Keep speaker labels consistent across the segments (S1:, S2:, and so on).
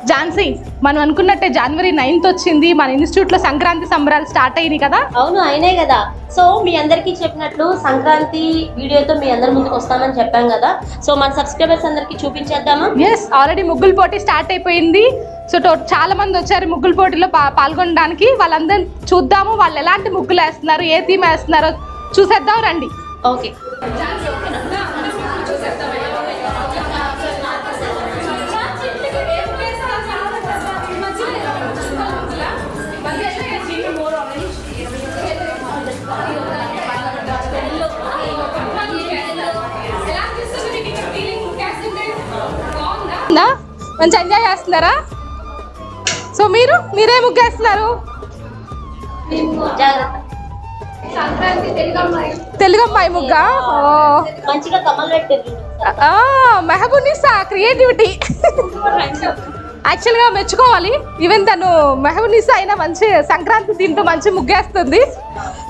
S1: ఝాన్సీ, మనం అనుకున్నట్టే జనవరి 9th వచ్చింది, మన ఇన్స్టిట్యూట్ లో సంక్రాంతి సంబరాలు స్టార్ట్ అయ్యింది కదా.
S2: అవును, అయినాయి కదా. సో మీ అందరికీ చెప్పినట్లు సంక్రాంతి వీడియోతో మీ అందరి ముందుకు వస్తామని చెప్పాం కదా. సో మన సబ్స్క్రైబర్స్ అందరికి చూపించేద్దామా?
S1: ఎస్, ఆల్రెడీ ముగ్గుల పోటీ స్టార్ట్ అయిపోయింది. సో చాలా మంది వచ్చారు ముగ్గుల పోటీలో పాల్గొనడానికి. వాళ్ళందరినీ చూద్దాము, వాళ్ళు ఎలాంటి ముగ్గులు వేస్తున్నారు, ఏ థీమ్ వేస్తున్నారో చూసేద్దాం రండి.
S2: ఓకే.
S1: మంచి ఎంజాయ్ చేస్తున్నారా? సో మీరే ముగ్గేస్తున్నారు? తెలుగు అమ్మాయి ముగ్గా. మెహబూనిసా క్రియేటివిటీ యాక్చువల్గా మెచ్చుకోవాలి. ఈవెన్ తను మెహబూనిసా అయినా మంచి సంక్రాంతి దీంతో మంచి ముగ్గేస్తుంది.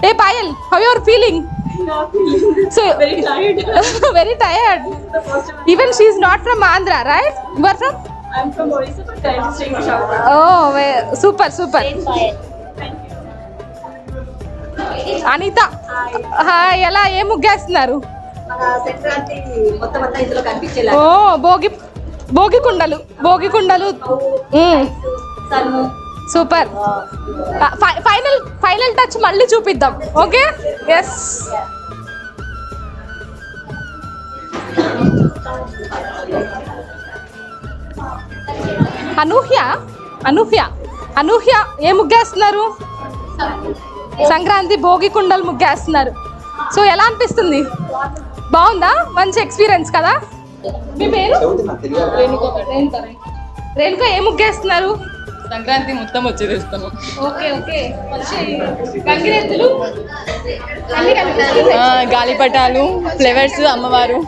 S1: ఏ Payal, how your feeling? So very tired. Even she is not from Andhra, right? You are from?
S3: I'm from Orissa, but I'm staying in Shahpur.
S1: Oh, super. Anitha, hi. ఎలా ఏ ముగ్గేస్తున్నారు?
S3: సంక్రాంతి మొత్తం అంతా ఇందులో కనిపించేలా.
S1: ఓ, భోగి కుండలు. సూపర్. ఫైనల్ టచ్ మళ్ళీ చూపిద్దాం. Okay, yes. అనూహ్య ఏ ముగ్గేస్తున్నారు? సంక్రాంతి భోగి కుండలు ముగ్గేస్తున్నారు. సో ఎలా అనిపిస్తుంది? బాగుందా? మంచి ఎక్స్పీరియన్స్ కదా. మీ పేరు? రేణుక ఏ ముగ్గేస్తున్నారు?
S4: సంక్రాంతి మొత్తం వచ్చేస్తాను.
S1: ఓకే. గంగిరెద్దులు,
S4: గాలిపటాలు, ఫ్లవర్స్, అమ్మవారు.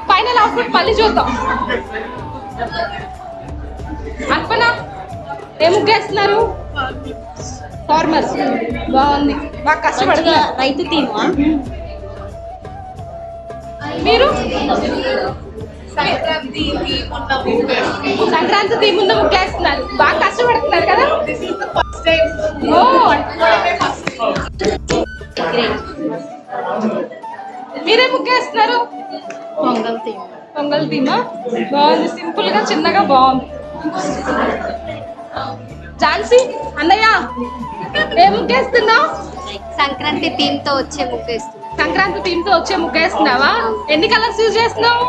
S1: ఫైనల్ అవుట్పుట్ మళ్ళీ చూద్దాం. అర్పణ ఏ ముగ్గేస్తున్నారు? ఫార్మర్స్. బాగుంది, బాగా కష్టపడుతున్నారు.
S2: రైతు థీమా?
S1: మీరు? సంక్రాంతి థీమ్ ఉన్న ముగ్గేస్తున్నారు. బాగా కష్టపడుతున్నారు కదా. మీరే ముగ్గేస్తున్నారు? పొంగల్ థీమా? బాగుంది, సింపుల్ గా చిన్నగా బాగుంది. ఝాన్సీ, అన్నయ్య ఏ ముగ్గేస్తున్నావు?
S5: సంక్రాంతి థీమ్ తో వచ్చే ముగ్గేస్తున్నా.
S1: సంక్రాంతి థీమ్ తో వచ్చే ముగ్గేస్తున్నావా? ఎన్ని కలర్స్ యూజ్ చేస్తున్నావు?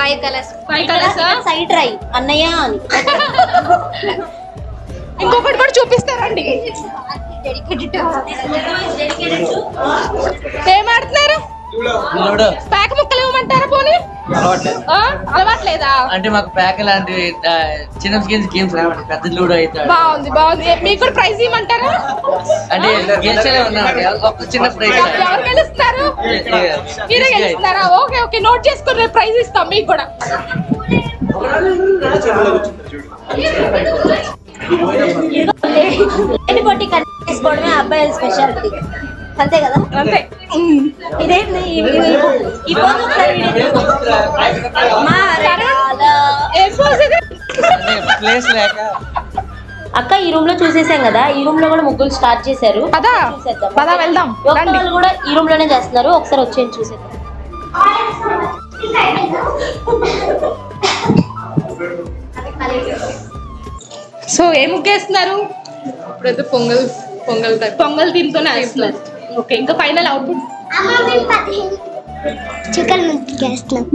S5: 5 కలర్స్.
S1: 5 కలర్స్.
S2: సైడ్ రై అన్నయ్య అని
S1: ఇంకొకటి కూడా చూపిస్తారండి. ఏం ఆడుతున్నారు? ప్యాక్ ముక్కలు ఇవ్వమంటారా? పోనీ అలవాట్లేదా?
S6: అంటే మాకు ప్యాక్ లాంటి చిన్న గేమ్స్ రావండి, పెద్ద లూడో అయితే.
S1: బాగుంది. మీకు కూడా ప్రైజ్ ఇవ్వమంటారా?
S6: అంటే గెలిచేలా ఉన్నామండి, ఒక చిన్న ప్రైజ్.
S1: ఎవరు గెలుస్తున్నారు? మీరే గెలుస్తున్నారా? ఓకే, నోట్ చేసుకుని రేపు ప్రైజ్ ఇస్తాం మీకు కూడా.
S2: పోటీ చేసుకోవడమే అబ్బాయిల స్పెషాలిటీ, అంతే కదా?
S1: అంతే.
S2: ఇదేంటి
S6: ప్లేస్ లేక
S2: అక్క ఈ రూమ్ లో చూసేసాం కదా, ఈ రూమ్ లో కూడా ముగ్గులు స్టార్ట్ చేశారు.
S1: పదా వెళ్దాం.
S2: వాళ్ళు కూడా ఈ రూమ్ లోనే చేస్తున్నారు, ఒకసారి వచ్చేయండి చూసేద్దాం.
S1: సో ఏ ముగ్గేస్తున్నారు?
S4: ఇప్పుడైతే పొంగల్
S1: దీంతోనే వేస్తున్నారు. ఓకే, ఇంకా ఫైనల్ అవుట్పుట్?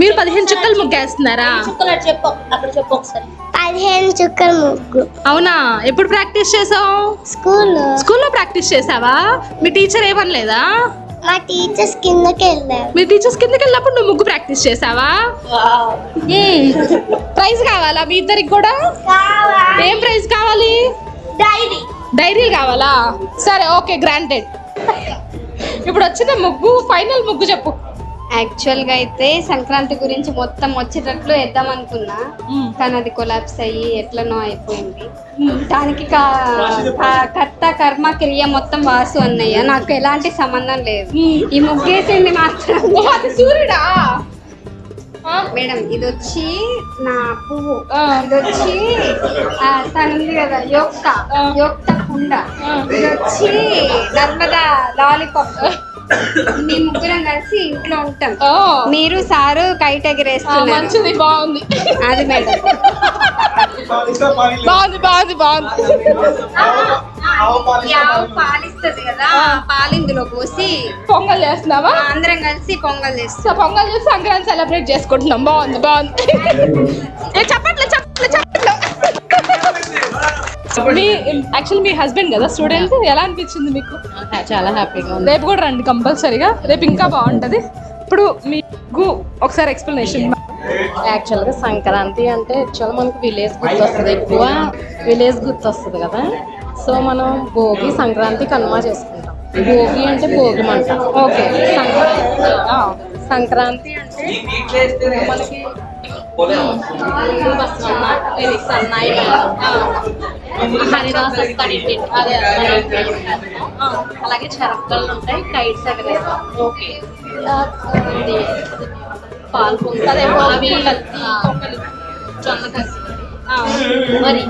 S1: మీరు 15 చుక్కలు ముగ్గేస్తున్నారా?
S2: చెప్పు, అక్కడ చెప్పు ఒకసారి.
S5: 15 చుక్కల ముగ్గు.
S1: అవునా? ఎప్పుడు ప్రాక్టీస్ చేసావు? స్కూల్లో ప్రాక్టీస్ చేసావా? మీ టీచర్ ఏమనలేదా?
S5: మా టీచర్స్ కిందకి వెళ్ళారు.
S1: మీ టీచర్స్ కిందకి వెళ్ళినప్పుడు నువ్వు ముగ్గు ప్రాక్టీస్ చేసావా? ప్రైజ్ కావాలా మీ ఇద్దరికి కూడా? ఏం ప్రైజ్ కావాలి? డైరీ కావాలా? సరే, ఓకే, గ్రాంటెడ్. ఇప్పుడు వచ్చిన ముగ్గు, ఫైనల్ ముగ్గు చెప్పు.
S5: యాక్చువల్గా అయితే సంక్రాంతి గురించి మొత్తం వచ్చేటట్లు వేద్దాం అనుకున్నా, కానీ అది కొలాప్స్ అయ్యి ఎట్లనో అయిపోయింది. దానికి కర్త కర్మ క్రియ మొత్తం వాసు అన్నయ్య, నాకు ఎలాంటి సంబంధం లేదు. ఈ ముగ్గేసింది మాత్రం
S1: అది సూర్యుడా?
S5: మేడం ఇది వచ్చి నా పువ్వు, ఇది వచ్చి తను ఉంది కదా యొక్త కుండ, ఇది వచ్చి నర్మదా లాలీపాప్. మీ ముగ్గురం కలిసి ఇంట్లో ఉంటాం, మీరు సారు కైట్ ఎగరేస్తున్నారు.
S1: మంచిది, బాగుంది.
S5: అది మేడం
S1: బాగుంది బాగుంది బాగుంది.
S5: ఆవు పాలిస్తుంది కదా, పాలు ఇందులో పోసి
S1: పొంగల్ చేస్తున్నావా?
S5: అందరం కలిసి పొంగల్ చేస్తాం.
S1: సో పొంగల్ చేసి సంక్రాంతి సెలబ్రేట్ చేసుకుంటున్నాం. బాగుంది బాగుంది. చెప్పట్లే చెప్పట్లే చెప్పట్లే. మీ యాక్చువల్లీ మీ హస్బెండ్ కదా స్టూడెంట్, ఎలా అనిపించింది మీకు?
S4: చాలా హ్యాపీగా ఉంది.
S1: రేపు కూడా రండి కంపల్సరీగా, రేపు ఇంకా బాగుంటది. ఇప్పుడు మీకు ఒకసారి ఎక్స్ప్లెనేషన్.
S7: యాక్చువల్గా సంక్రాంతి అంటే యాక్చువల్గా మనకు విలేజ్ గుర్తొస్తుంది, ఎక్కువ విలేజ్ గుర్తొస్తుంది కదా. సో మనం భోగి, సంక్రాంతి, కనుమ చేసుకుంటాం. భోగి అంటే భోగి మంట. ఓకే. సంక్రాంతి అంటే మనకి హరిదాస్ వస్తాడు ఇంటికి, అలాగే చెరక్కలు ఉంటాయి, కైట్స్ ఎగరేస్తాం. ఓకే. పాలు పొంగల్, జొన్న కలిసి వరి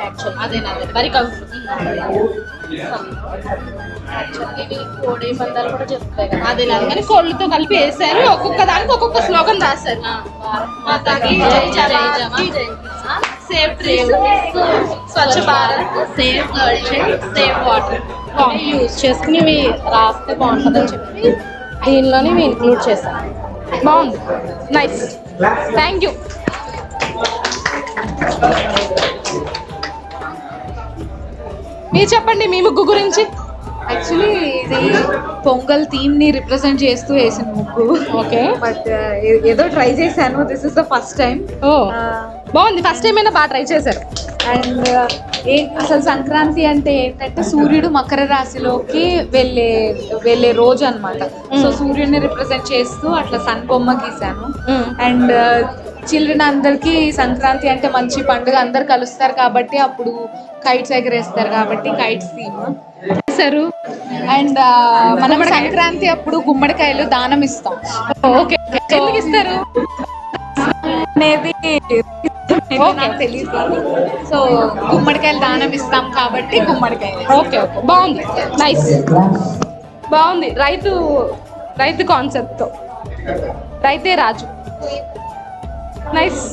S7: యాక్చువల్ అదే వరి కలుస్తుంది. యాక్చువల్గా కోడి పందాలు కూడా చెప్తాయి కదా,
S1: అదే కానీ కోళ్ళతో కలిపి వేసారు. ఒక్కొక్క దానికి ఒక్కొక్క స్లోగన్ రాశారు.
S7: Save trees, Swachh Bharat, save girl child, save water use చేసుకుని ఇవి రాస్తే బాగుంటుందని చెప్పి దీనిలోనే ఇవి ఇంక్లూడ్ చేశాను.
S1: బాగుంది, నైస్, థ్యాంక్ యూ. మీరు చెప్పండి మీ ముగ్గు గురించి.
S8: యాక్చువల్లీ ఇది పొంగల్ థీమ్ ని రిప్రజెంట్ చేస్తూ వేసిన ముగ్గు.
S1: ఓకే.
S8: బట్ ఏదో ట్రై చేశాను, this is the first time.
S1: ఓ బాగుంది, ఫస్ట్ టైం అయినా బాగా ట్రై చేశారు.
S8: అండ్ అసలు సంక్రాంతి అంటే ఏంటంటే సూర్యుడు మకర రాశిలోకి వెళ్ళే రోజు అన్నమాట. సో సూర్యుడిని రిప్రజెంట్ చేస్తూ అట్లా సన్ బొమ్మ గీసాను. అండ్ చిల్డ్రన్ అందరికి సంక్రాంతి అంటే మంచి పండుగ, అందరు కలుస్తారు కాబట్టి అప్పుడు కైట్స్ ఎగరేస్తారు కాబట్టి కైట్స్ థీమ్ చేశారు. అండ్ మనం సంక్రాంతి అప్పుడు గుమ్మడికాయలు దానం ఇస్తాం.
S1: ఓకే, ఎందుకు ఇస్తారు
S8: అనేది నాకు తెలియదు. సో గుమ్మడికాయలు దానం ఇస్తాం కాబట్టి గుమ్మడికాయలు.
S1: ఓకే ఓకే, బాగుంది, నైస్, బాగుంది. రైతు కాన్సెప్ట్ తో రైతే రాజు, నైస్.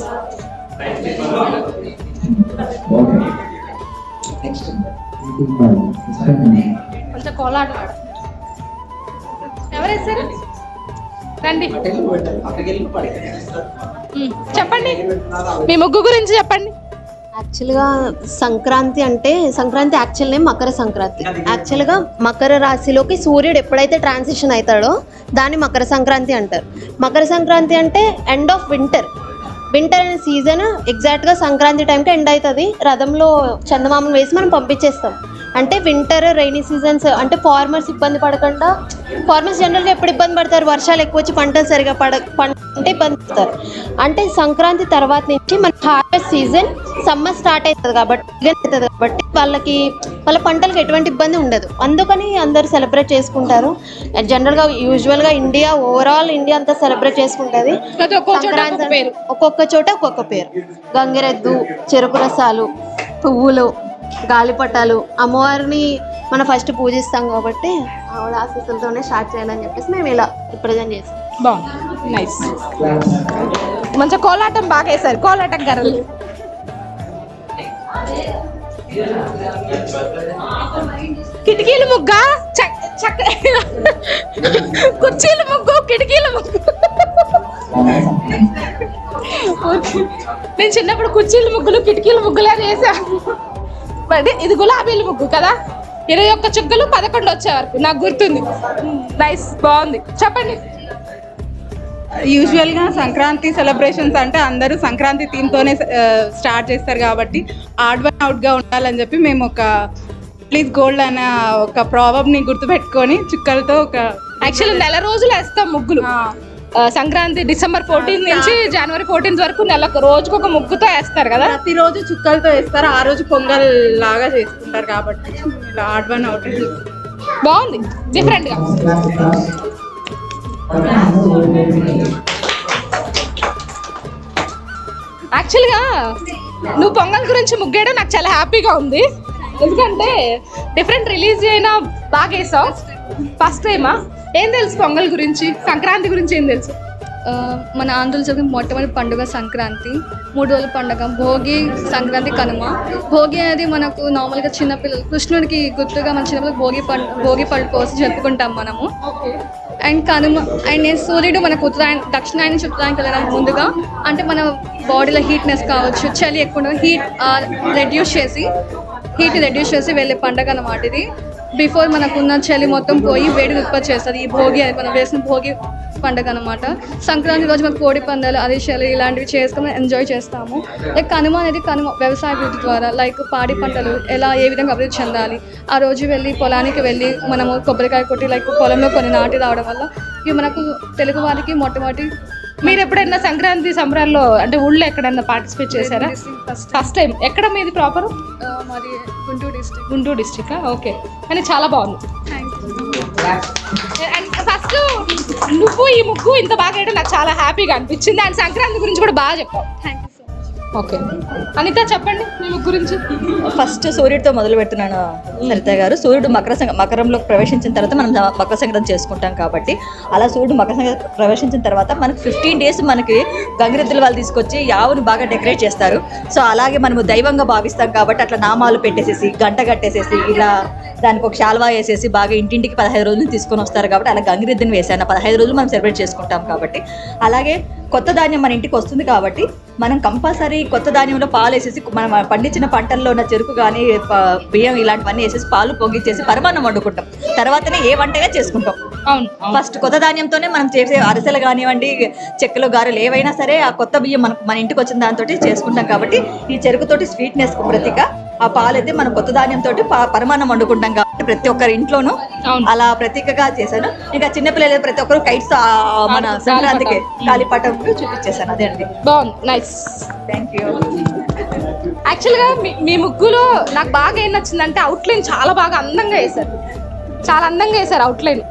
S1: కొంచెం కోలాట ఎవరేసారు? రండి చెప్పండి మీ ముగ్గు గురించి చెప్పండి.
S2: యాక్చువల్గా సంక్రాంతి అంటే సంక్రాంతి యాక్చువల్ నేమ్ మకర సంక్రాంతి. యాక్చువల్గా మకర రాశిలోకి సూర్యుడు ఎప్పుడైతే ట్రాన్సిషన్ అవుతాడో దాన్ని మకర సంక్రాంతి అంటారు. మకర సంక్రాంతి అంటే ఎండ్ ఆఫ్ వింటర్ అనే సీజన్ ఎగ్జాక్ట్గా సంక్రాంతి టైంకి ఎండ్ అవుతుంది. రథంలో చందమామను వేసి మనం పంపించేస్తాం. అంటే వింటర్ రైనీ సీజన్స్ అంటే ఫార్మర్స్ ఇబ్బంది పడకుండా, ఫార్మర్స్ జనరల్గా ఎప్పుడు ఇబ్బంది పడతారు, వర్షాలు ఎక్కువ వచ్చి పంటలు సరిగా అంటే ఇబ్బంది పడతారు. అంటే సంక్రాంతి తర్వాత నుంచి మన హార్వెస్ట్ సీజన్ సమ్మర్ స్టార్ట్ అవుతుంది కాబట్టి వాళ్ళ పంటలకు ఎటువంటి ఇబ్బంది ఉండదు. అందుకని అందరూ సెలబ్రేట్ చేసుకుంటారు. జనరల్గా యూజువల్గా ఓవరాల్ ఇండియా అంతా సెలబ్రేట్ చేసుకుంటుంది. ఒక్కొక్క చోట ఒక్కొక్క పేరు. గంగిరెద్దు, చెరుకు రసాలు, పువ్వులు, గాలిపటాలు, అమ్మవారిని మనం ఫస్ట్ పూజిస్తాం కాబట్టి ఆవిడ ఆశీస్సులతోనే స్టార్ట్ చేయాలని చెప్పేసి మేము ఇలా రిప్రజెంట్ చేస్తాం.
S1: బాగుంది, నైస్. మంచిగా కోలాటం బాగా వేశారు, కోలాటం గర్రలు. కిటికీల ముగ్గా, కుర్చీల ముగ్గు, కిటికీల ముగ్గు. నేను చిన్నప్పుడు కుర్చీల ముగ్గులు, కిటికీల ముగ్గులా చేశాను. ఇది గులాబీల ముగ్గు కదా, 21 చుక్కలు 11 వచ్చే వరకు నాకు గుర్తుంది. నైస్, బాగుంది. చెప్పండి.
S9: యూజువల్గా సంక్రాంతి సెలబ్రేషన్స్ అంటే అందరూ సంక్రాంతి థీమ్తోనే స్టార్ట్ చేస్తారు కాబట్టి ఆడ్ వన్ అవుట్గా ఉండాలని చెప్పి మేము ఒక ప్లీజ్ గోల్డ్ అనే ఒక ప్రావర్బ్ని గుర్తుపెట్టుకొని చుక్కలతో ఒక
S1: యాక్చువల్లీ నెల రోజులు వేస్తాం ముగ్గులు. సంక్రాంతి డిసెంబర్ 14 నుంచి జనవరి 14 వరకు రోజుకు ఒక ముగ్గుతో వేస్తారు కదా.
S9: ప్రతిరోజు చుక్కలతో వేస్తారు, ఆ రోజు పొంగల్ లాగా చేసుకుంటారు కాబట్టి ఇలా ఆడ్ వన్ అవుట్.
S1: బాగుంది, డిఫరెంట్ గా. యాక్చువల్గా నువ్వు పొంగల్ గురించి ముగ్గేయడం నాకు చాలా హ్యాపీగా ఉంది, ఎందుకంటే డిఫరెంట్ రిలీజ్ అయినా బాగా వేసావు. ఫస్ట్ టైమా? ఏం తెలుసు పొంగల్ గురించి, సంక్రాంతి గురించి ఏం తెలుసు?
S4: మన ఆంధ్రలో జరిగే మొట్టమొదటి పండుగ సంక్రాంతి. 3 రోజుల పండుగ భోగి, సంక్రాంతి, కనుమ. భోగి అనేది మనకు నార్మల్గా చిన్నపిల్లలు కృష్ణుడికి గుర్తుగా మన చిన్నపిల్లలు భోగి పళ్ళు కోసి జరుపుకుంటాం మనము. అండ్ కనుమ అండ్ సూర్యుడు మనకు దక్షిణాయన నుంచి ఉత్తరాయణకి వెళ్ళడానికి ముందుగా, అంటే మన బాడీలో హీట్నెస్ కావచ్చు, చలి ఎక్కువ హీట్ రెడ్యూస్ చేసి వెళ్ళే పండుగ అన్నమాట ఇది. బిఫోర్ మనకున్న చలి మొత్తం పోయి వేడిని ఉత్పత్తి చేస్తుంది ఈ భోగి అనేది, మనం వేసిన భోగి పండుగ అనమాట. సంక్రాంతి రోజు మనం కోడి పందాలు, అరిసెలు ఇలాంటివి చేసుకొని ఎంజాయ్ చేస్తాము. లైక్ కనుమ అనేది వ్యవసాయ అభివృద్ధి ద్వారా లైక్ పాడి పంటలు ఏ విధంగా అభివృద్ధి చెందాలి, ఆ రోజు వెళ్ళి పొలానికి వెళ్ళి మనము కొబ్బరికాయ కొట్టి లైక్ పొలంలో కొన్ని నాటి రావడం వల్ల ఇవి మనకు తెలుగు వారికి మొట్టమొదటి.
S1: మీరు ఎప్పుడైనా సంక్రాంతి సంబరాల్లో అంటే ఊళ్ళో ఎక్కడైనా పార్టిసిపేట్ చేశారా? First time. ఎక్కడ మీది ప్రాపర్?
S4: మాది గుంటూరు
S1: డిస్ట్రిక్ట్. ఓకే, కానీ చాలా బాగుంది. అండ్ ఫస్ట్ నువ్వు ఈ ముగ్గు ఇంత బాగా వేయడం నాకు చాలా హ్యాపీగా అనిపించింది. అండ్ సంక్రాంతి గురించి కూడా బాగా చెప్పావు. ఓకే, అనిత చెప్పండి మీ ముగ్గు గురించి.
S3: ఫస్ట్ సూర్యుడితో మొదలు పెడుతున్నాను సరిత గారు. సూర్యుడు మకరంలోకి ప్రవేశించిన తర్వాత మనం మకర సంక్రాంతి చేసుకుంటాం కాబట్టి, అలా సూర్యుడు మకర సంక్రాంతి ప్రవేశించిన తర్వాత మనకు 15 days మనకి గంగిరెద్దుల వాళ్ళు తీసుకొచ్చి ఆవును బాగా డెకరేట్ చేస్తారు. సో అలాగే మనము దైవంగా భావిస్తాం కాబట్టి అట్లా నామాలు పెట్టేసేసి గంట కట్టేసేసి ఇలా దానికి ఒక శాల్వా వేసేసి బాగా ఇంటింటికి 15 రోజులు తీసుకొని వస్తారు కాబట్టి అలా గంగిరెద్దుని వేసాను. 15 రోజులు మనం సెలబ్రేట్ చేసుకుంటాం కాబట్టి. అలాగే కొత్త ధాన్యం మన ఇంటికి వస్తుంది కాబట్టి మనం కంపల్సరీ కొత్త ధాన్యంలో పాలు వేసేసి మనం పండించిన పంటల్లో ఉన్న చెరుకు కానీ బియ్యం ఇలాంటివన్నీ వేసేసి పాలు పొంగిచ్చేసి పరమాన్నం వండుకుంటాం. తర్వాతనే ఏ వంటగా చేసుకుంటాం.
S1: అవును,
S3: ఫస్ట్ కొత్త ధాన్యంతోనే మనం చేసే అరిసెలు కానివ్వండి, చెక్కలు, గారెలు ఏవైనా సరే ఆ కొత్త బియ్యం మన ఇంటికి వచ్చిన దాంతో చేసుకుంటాం కాబట్టి ఈ చెరుకుతోటి స్వీట్నెస్ ప్రతీక. ఆ పాలు అయితే మనం కొత్త ధాన్యంతో పరమాన్నం వండుకుంటాం కాబట్టి ప్రతి ఒక్కరి ఇంట్లోనూ అలా ప్రతీకగా చేశాను. ఇంకా చిన్నపిల్లలు ప్రతి ఒక్కరు కైట్స్ మన సంక్రాంతికి గాలిపటం చూపించేశాను. అదే అండి.
S1: బాగుంది, నైస్,
S3: థ్యాంక్ యూ.
S1: యాక్చువల్గా మీ ముగ్గులో నాకు బాగా ఏం నచ్చిందంటే అవుట్లైన్ చాలా బాగా అందంగా వేశారు. చాలా అందంగా వేశారు outline.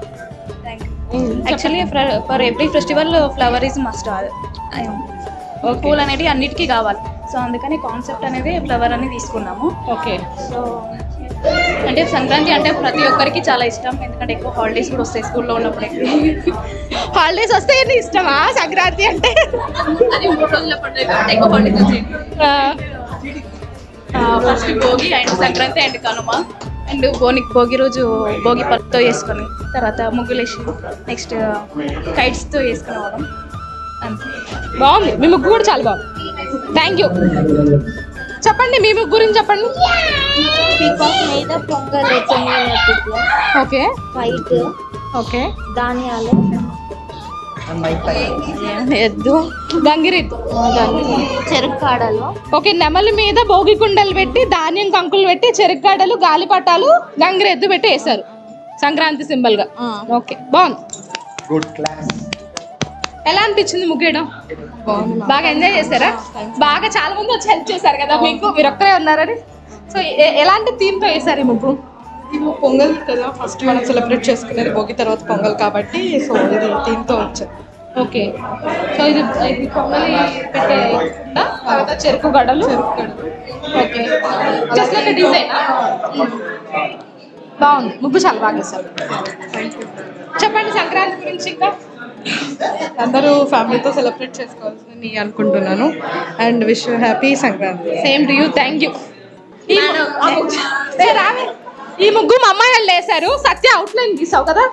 S7: Actually for every festival flower is must. పూలు అనేవి అన్నిటికీ కావాలి. సో అందుకని కాన్సెప్ట్ అనేది ఫ్లవర్ అని తీసుకున్నాము.
S1: ఓకే,
S7: సో అంటే సంక్రాంతి అంటే ప్రతి ఒక్కరికి చాలా ఇష్టం, ఎందుకంటే ఎక్కువ హాలిడేస్ కూడా వస్తాయి స్కూల్లో ఉన్నప్పుడు.
S1: హాలిడేస్ వస్తే ఇష్టమా సంక్రాంతి అంటే?
S7: అది 3 రోజుల పండుగ కాబట్టి ఎక్కువ హాలిడేస్ వచ్చాయి. First Bhogi and Sankranti and Kanuma. And Bhogi రోజు భోగి పళ్ళతో వేసుకొని తర్వాత ముగ్గులేసి నెక్స్ట్ కైట్స్తో వేసుకునే వాళ్ళం. అంతే.
S1: బాగుంది, మీ ముగ్గు కూడా చాలా బాగుంది. Thank you. చెప్పండి మీ ముగ్గు గురించి చెప్పండి.
S2: పొంగల్,
S1: ఓకే,
S2: వైట్,
S1: ఓకే,
S2: ధాన్యాలు,
S1: ఎద్దు, గంగిరెద్దు,
S2: చెరుకు కాడలు.
S1: ఓకే, నెమలి మీద భోగి కుండలు పెట్టి ధాన్యం కంకులు పెట్టి చెరుకు గడలు, గాలిపటాలు, గంగిరెద్దు పెట్టి వేశారు సంక్రాంతి సింబల్ గా. ఓకే, బాగుంది. ఎలా అనిపించింది ముగ్గేయడం? బాగా ఎంజాయ్ చేశారా? బాగా చాలా మంది వచ్చి హెల్ప్ చేశారు కదా మీకు, మీరు ఒక్కరే ఉన్నారని. సో ఎలాంటి థీమ్ తో వేశారు ఈ ముగ్గు?
S9: పొంగల్ కదా ఫస్ట్ మనం సెలబ్రేట్ చేసుకునేది భోగి తర్వాత పొంగల్ కాబట్టి సో ఇది థీమ్తో వచ్చాను.
S1: ఓకే, సో ఇది పొంగలి పెట్టే తర్వాత చెరుకు గడలు. Okay, just like design. బాగుంది, ముగ్గు చాలా బాగా వేశారు. చెప్పండి సంక్రాంతి గురించి. ఇంకా
S9: అందరూ ఫ్యామిలీతో సెలబ్రేట్ చేసుకోవాల్సింది అనుకుంటున్నాను. And wish happy Sankranti.
S1: Same to you, thank you. ఈ ముగ్గు మా అమ్మాయి వాళ్ళు వేశారు. సత్య అవుట్లైన్ తీసావు కదా,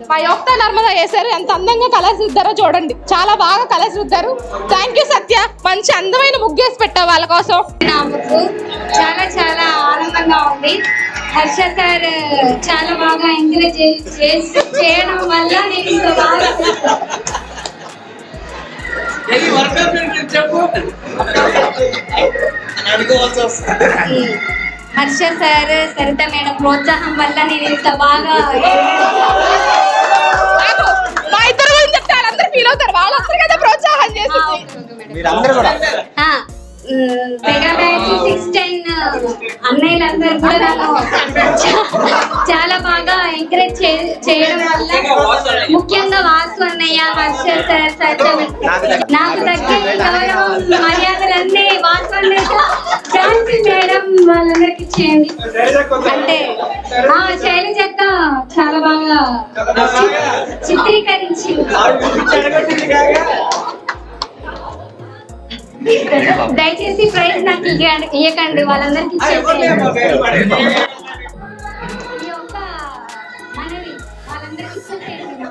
S1: మా యోక్త నర్మదా వేశారు. ఎంత అందంగా కలర్స్ రుద్దారో చూడండి, చాలా బాగా కలర్స్ రుద్దారు. థ్యాంక్ యూ సత్య, మంచి అందమైన ముగ్గు వేసి పెట్టావు వాళ్ళ కోసం.
S5: నా ముగ్గు చాలా చాలా ఆనందంగా ఉంది. హర్ష సార్ చాలా బాగా ఎంకరేజ్ చేయడం వల్ల నేను ఇంత బాగా హర్ష సార్, సరిత మేడం ప్రోత్సాహం వల్ల నేను ఇంత బాగా
S1: మా ఇద్దరు గురించి చెప్తే వాళ్ళందరూ ఫీల్ అవుతారు. వాళ్ళందరూ కదా ప్రోత్సాహం చేసింది.
S5: మెగా బ్యాచ్ 610 అన్నయ్యలందరూ కూడా నన్ను చాలా బాగా ఎంకరేజ్ ఎంకరేజ్ చేయడం వల్ల ముఖ్యంగా వాసు అన్నయ్య, హర్ష సార్, సత్యం నాకు తగ్గే గౌరవం మర్యాదలన్నీ వాసు అన్నయ్య, ఝాన్సీ మేడం వాళ్ళందరికి ఇచ్చేయండి. అంటే శైలజక్క చాలా బాగా చిత్రీకరించింది. దయచేసి ప్రైజ్ నాకు ఇవ్వకండి, వాళ్ళందరికి ఇచ్చేసేయండి. ఈ యొక్క మనవి వాళ్ళందరికి ఇచ్చేసేయండి.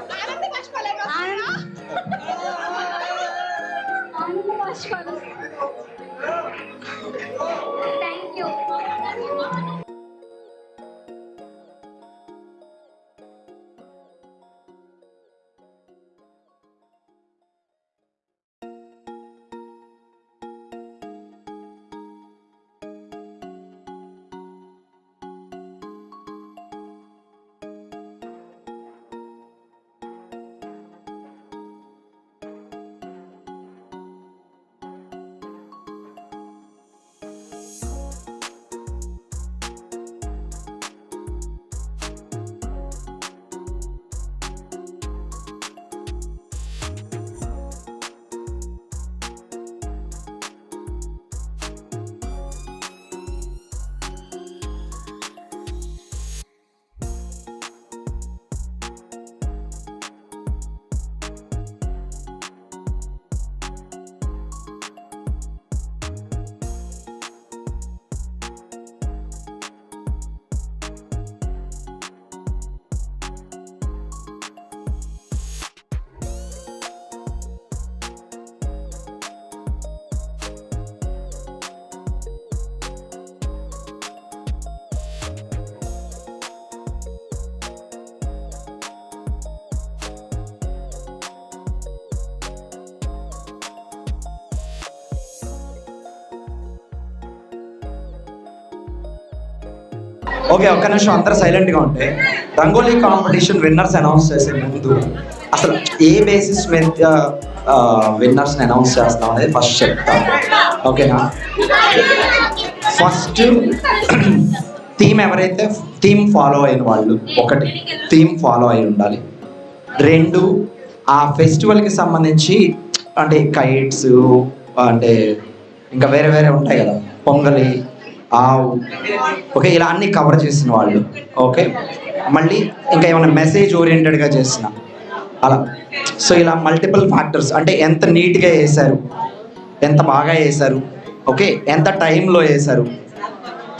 S5: Thank you.
S10: ఓకే, ఒక్క నిమిషం అందరూ సైలెంట్గా ఉంటే. రంగోలీ కాంపిటీషన్ విన్నర్స్ అనౌన్స్ చేసే ముందు అసలు ఏ బేసిస్ మీద విన్నర్స్ని అనౌన్స్ చేస్తాం అనేది ఫస్ట్ చెప్తాను, ఓకేనా? ఫస్ట్ థీమ్ ఎవరైతే థీమ్ ఫాలో అయిన వాళ్ళు, ఒకటి థీమ్ ఫాలో అయి ఉండాలి. రెండు, ఆ ఫెస్టివల్కి సంబంధించి అంటే కైట్స్, అంటే ఇంకా వేరే వేరే ఉంటాయి కదా, పొంగలి, ఆవు, ఓకే, ఇలా అన్ని కవర్ చేసిన వాళ్ళు. ఓకే, మళ్ళీ ఇంకా ఏమైనా మెసేజ్ ఓరియంటెడ్గా చేసిన అలా. సో ఇలా మల్టిపుల్ ఫ్యాక్టర్స్, అంటే ఎంత నీట్గా వేశారు, ఎంత బాగా వేశారు, ఓకే, ఎంత టైంలో వేశారు.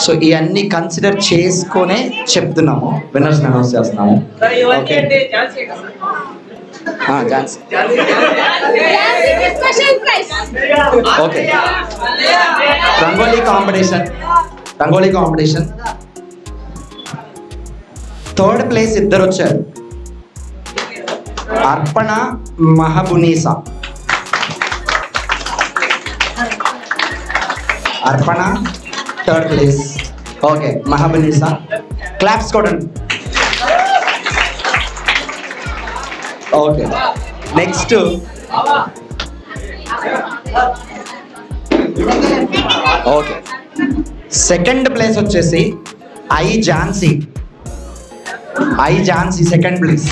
S10: సో ఇవన్నీ కన్సిడర్ చేసుకొనే చెప్తున్నాము, విన్నర్స్ అనౌన్స్ చేస్తున్నాము. Okay, Jhansi. Okay, rangoli competition third place ఇద్దరు వచ్చారు, Arpana, Mahabunisa. Arpana third place, okay, Mahabunisa claps కొట్టండి. Okay, next okay, second place వచ్చేసి Jhansi second place.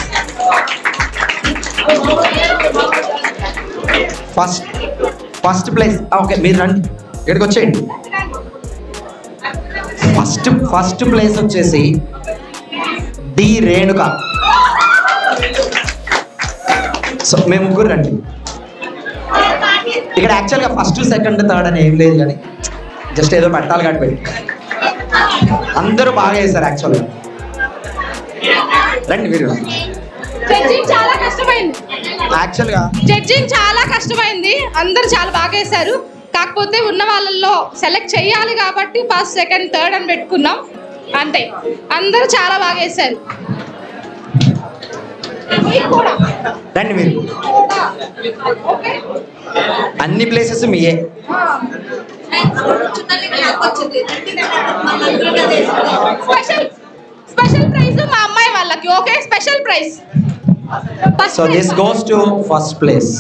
S10: First place, okay, మీరు రండి, ఇక్కడికి వచ్చేయండి. ఫస్ట్ ప్లేస్ వచ్చేసి డి రేణుక. సో మేము ముగ్గురు రండి. ఇక్కడ యాక్చువల్గా ఫస్ట్, సెకండ్, థర్డ్ అని ఏం లేదు, కానీ జస్ట్ ఏదో పెట్టాలి కాబట్టి పెట్టి అందరూ బాగా చేశారు. యాక్చువల్గా రండి మీరు.
S1: చాలా కష్టమైంది,
S10: యాక్చువల్గా
S1: జడ్జింగ్ చాలా కష్టమైంది. అందరూ చాలా బాగా వేశారు. కాకపోతే ఉన్న వాళ్ళల్లో సెలెక్ట్ చేయాలి కాబట్టి ఫస్ట్, సెకండ్, థర్డ్ అని పెట్టుకున్నాం అంతే. అందరూ చాలా బాగా వేశారు.
S10: రండి మీరు, అన్ని ప్లేసెస్ మీయే.
S1: స్పెషల్ ప్రైజ్ మా అమ్మాయి వాళ్ళకి, okay, special prize.
S10: So this goes to first place.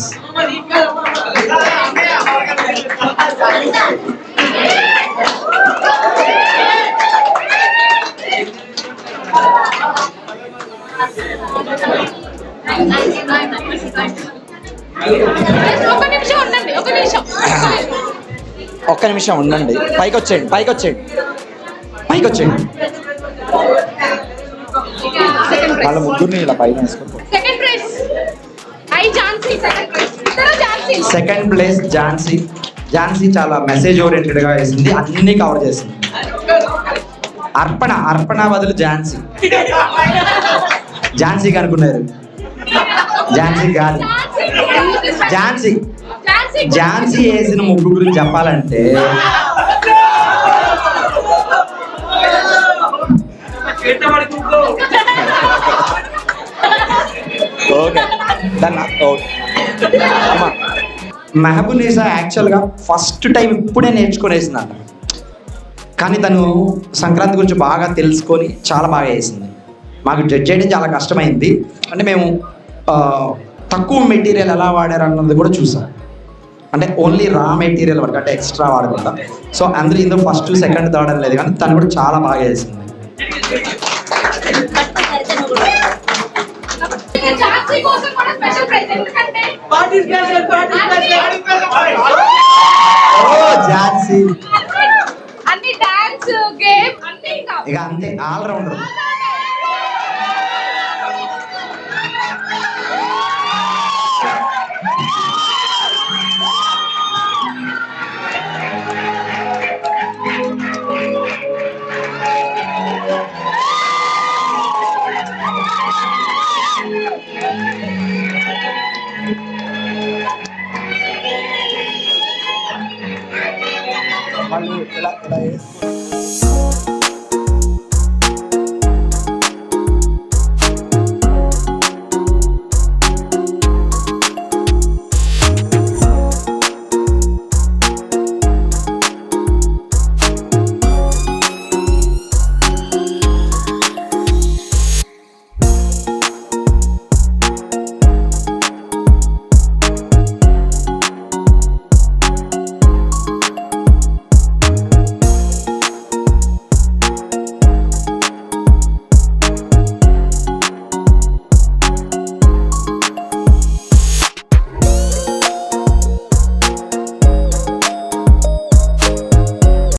S1: ఒక నిమిషం ఉండండి, ఒక నిమిషం.
S10: ఒక్క నిమిషం ఉండండి. పైకి వచ్చేయండి. వాళ్ళ ముగ్గురిని ఇలా పైన వేసుకో.
S1: Second prize Jhansi.
S10: Second place Jhansi చాలా మెసేజ్ ఓరియంటెడ్ గా వేసింది, అన్ని కవర్ చేసింది. అర్పణ బదులు ఝాన్సీ అనుకున్నారు. ఝాన్సీ కాదు, ఝాన్సీ వేసిన ముగ్గు గురించి చెప్పాలంటే మెహబూనిసా యాక్చువల్గా ఫస్ట్ టైం ఇప్పుడే నేర్చుకునేసిందంట, కానీ తను సంక్రాంతి గురించి బాగా తెలుసుకొని చాలా బాగా వేసింది. మాకు జడ్జ్ చేయడం చాలా కష్టమైంది. అంటే మేము తక్కువ మెటీరియల్ ఎలా వాడారు అన్నది కూడా చూసాం. అంటే ఓన్లీ రా మెటీరియల్ వరకు, అంటే ఎక్స్ట్రా వాడకుండా. సో అందరూ ఇందులో ఫస్ట్ సెకండ్ థర్డ్ అని లేదు, కానీ తను కూడా చాలా బాగా వేసింది.
S1: అన్ని డాన్స్ గేమ్ అన్ని
S10: ఇక అంతే ఆల్ రౌండర్.